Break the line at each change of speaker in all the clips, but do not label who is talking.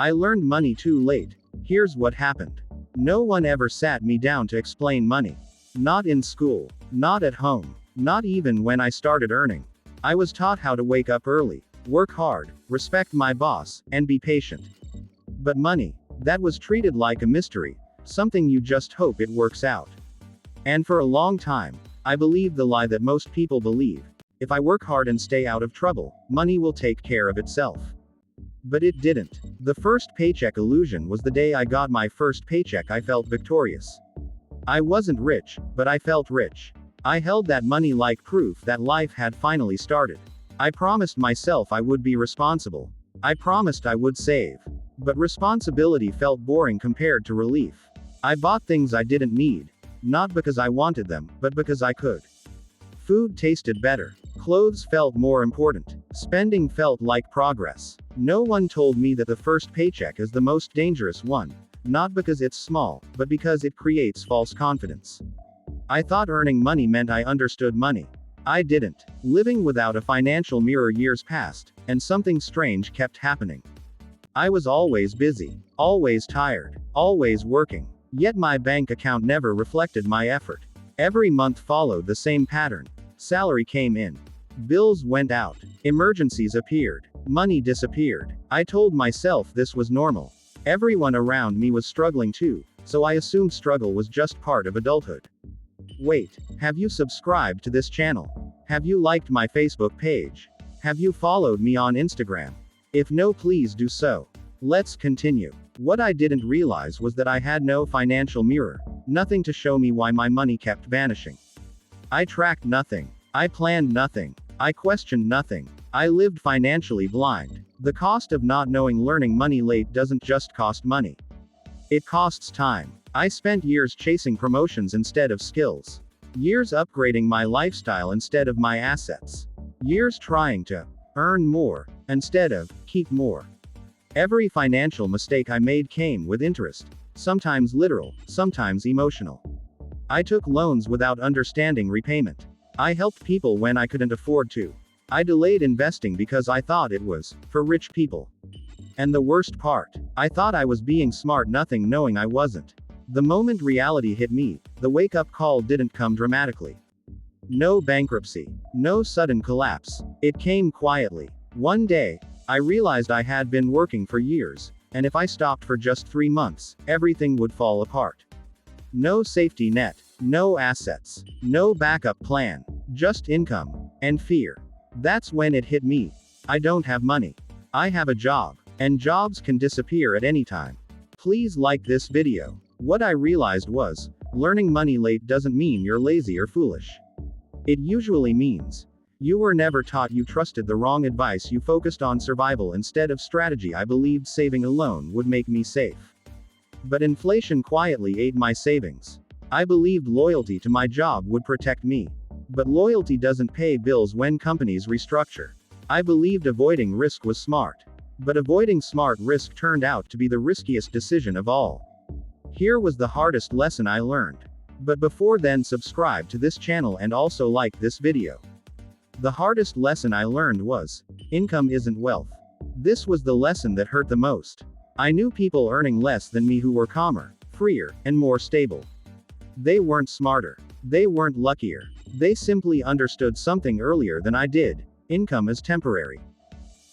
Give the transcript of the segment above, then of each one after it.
I learned money too late. Here's what happened. No one ever sat me down to explain money. Not in school. Not at home. Not even when I started earning. I was taught how to wake up early, work hard, respect my boss, and be patient. But money, that was treated like a mystery, something you just hope it works out. And for a long time, I believed the lie that most people believe. If I work hard and stay out of trouble, money will take care of itself. But it didn't. The first paycheck illusion was the day I got my first paycheck. I felt victorious. I wasn't rich, but I felt rich. I held that money like proof that life had finally started. I promised myself I would be responsible. I promised I would save. But responsibility felt boring compared to relief. I bought things I didn't need. Not because I wanted them, but because I could. Food tasted better. Clothes felt more important. Spending felt like progress. No one told me that the first paycheck is the most dangerous one. Not because it's small, but because it creates false confidence. I thought earning money meant I understood money. I didn't. Living without a financial mirror, years passed, and something strange kept happening. I was always busy, always tired, always working. Yet my bank account never reflected my effort. Every month followed the same pattern. Salary came in. Bills went out. Emergencies appeared. Money disappeared. I told myself this was normal. Everyone around me was struggling too, so I assumed struggle was just part of adulthood. Wait, have you subscribed to this channel? Have you liked my Facebook page? Have you followed me on Instagram? If no, please do so. Let's continue. What I didn't realize was that I had no financial mirror, nothing to show me why my money kept vanishing. I tracked nothing. I planned nothing. I questioned nothing. I lived financially blind. The cost of not knowing. Learning money late doesn't just cost money. It costs time. I spent years chasing promotions instead of skills. Years upgrading my lifestyle instead of my assets. Years trying to earn more instead of keep more. Every financial mistake I made came with interest, sometimes literal, sometimes emotional. I took loans without understanding repayment. I helped people when I couldn't afford to. I delayed investing because I thought it was for rich people. And the worst part, I thought I was being smart, nothing knowing I wasn't. The moment reality hit me, the wake-up call didn't come dramatically. No bankruptcy. No sudden collapse. It came quietly. One day, I realized I had been working for years, and if I stopped for just 3 months, everything would fall apart. No safety net. No assets. No backup plan. Just income. And fear. That's when it hit me. I don't have money. I have a job. And jobs can disappear at any time. Please like this video. What I realized was, learning money late doesn't mean you're lazy or foolish. It usually means you were never taught, you trusted the wrong advice, you focused on survival instead of strategy. I believed saving alone would make me safe. But inflation quietly ate my savings. I believed loyalty to my job would protect me. But loyalty doesn't pay bills when companies restructure. I believed avoiding risk was smart. But avoiding smart risk turned out to be the riskiest decision of all. Here was the hardest lesson I learned. But before then, subscribe to this channel and also like this video. The hardest lesson I learned was, income isn't wealth. This was the lesson that hurt the most. I knew people earning less than me who were calmer, freer, and more stable. They weren't smarter. They weren't luckier. They simply understood something earlier than I did. Income is temporary.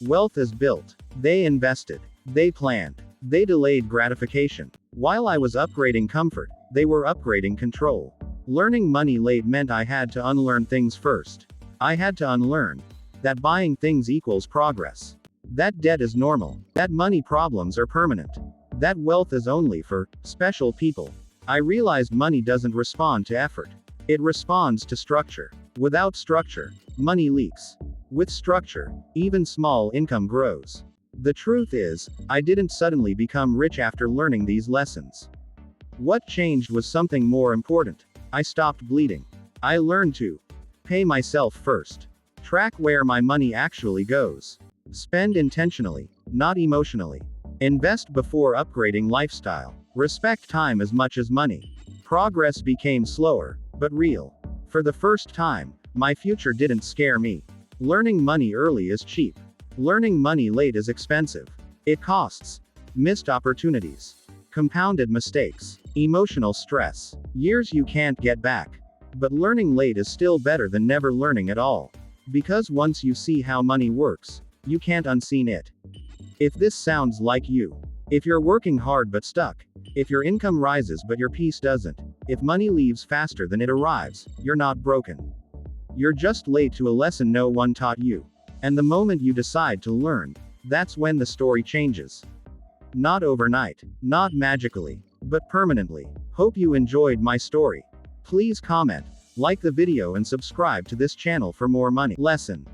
Wealth is built. They invested. They planned. They delayed gratification. While I was upgrading comfort, they were upgrading control. Learning money late meant I had to unlearn things first. I had to unlearn that buying things equals progress. That debt is normal. That money problems are permanent. That wealth is only for special people. I realized money doesn't respond to effort. It responds to structure. Without structure, money leaks. With structure, even small income grows. The truth is, I didn't suddenly become rich after learning these lessons. What changed was something more important. I stopped bleeding. I learned to pay myself first. Track where my money actually goes. Spend intentionally, not emotionally. Invest before upgrading lifestyle. Respect time as much as money. Progress became slower, but real. For the first time, my future didn't scare me. Learning money early is cheap. Learning money late is expensive. It costs Missed opportunities. Compounded mistakes. Emotional stress. Years you can't get back. But learning late is still better than never learning at all. Because once you see how money works, you can't unseen it. If this sounds like you. If you're working hard but stuck. If your income rises but your peace doesn't. If money leaves faster than it arrives, you're not broken. You're just late to a lesson no one taught you. And the moment you decide to learn, that's when the story changes. Not overnight, not magically, but permanently. Hope you enjoyed my story. Please comment, like the video and subscribe to this channel for more money lesson.